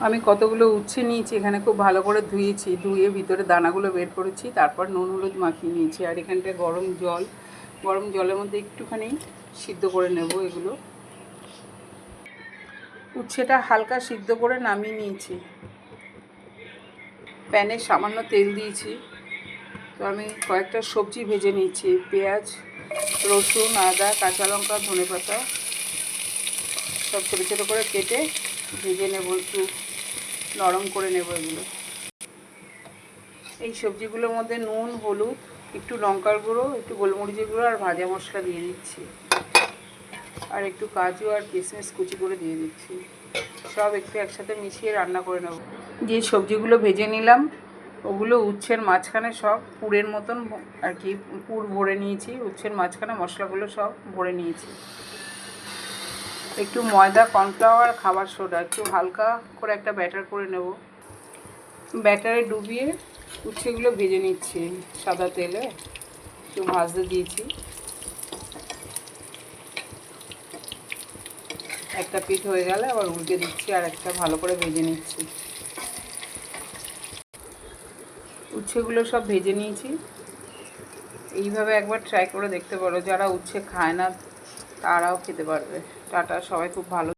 আমি কতগুলো উচ্ছে নিয়েছি, এখানে খুব ভালো করে ধুয়েছি, ধুয়ে ভিতরে দানাগুলো বের করেছি, তারপর নুন হলুদ মাখিয়ে নিয়েছি। আর এখানটায় গরম জলের মধ্যে একটুখানি সিদ্ধ করে নেব এগুলো। উচ্ছেটা হালকা সিদ্ধ করে নামিয়ে নিয়েছি। প্যানে সামান্য তেল দিয়েছি। তো আমি কয়েকটা সবজি ভেজে নিয়েছি, পেঁয়াজ, রসুন, আদা, কাঁচা লঙ্কা, ধনেপাতা সব ছোটো ছোটো করে কেটে ভেজে নেব, একটু নরম করে নেব এগুলো। এই সবজিগুলোর মধ্যে নুন, হলুদ, একটু লঙ্কার গুঁড়ো, একটু গোলমরিচের গুঁড়ো আর ভাজা মশলা দিয়ে দিচ্ছি। আর একটু কাজু আর কিশমিশ কুচি করে দিয়ে দিচ্ছি। সব একটু একসাথে মিশিয়ে রান্না করে নেব। যে সবজিগুলো ভেজে নিলাম ওগুলো উচ্ছের মাঝখানে সব পুরের মতন আর কি পুর ভরে নিয়েছি। উচ্ছের মাঝখানে মশলাগুলো সব ভরে নিয়েছি। একটু ময়দা, কর্নফ্লাওয়ার, খাবার সোডা একটু হালকা করে একটা ব্যাটার করে নেব। ব্যাটারে ডুবিয়ে উচ্ছেগুলো ভেজে নিচ্ছি সাদা তেলে, একটু ভাজতে দিয়েছি। একটা পিঠ হয়ে গেলে আবার উল্টে দিচ্ছি, আর একটা ভালো করে ভেজে নিচ্ছি। উচ্ছেগুলো সব ভেজে নিয়েছি। এইভাবে একবার ট্রাই করে দেখতে পারো, যারা উচ্ছে খায় না তারাও খেতে পারবে। টাটা, সবাই খুব ভালো।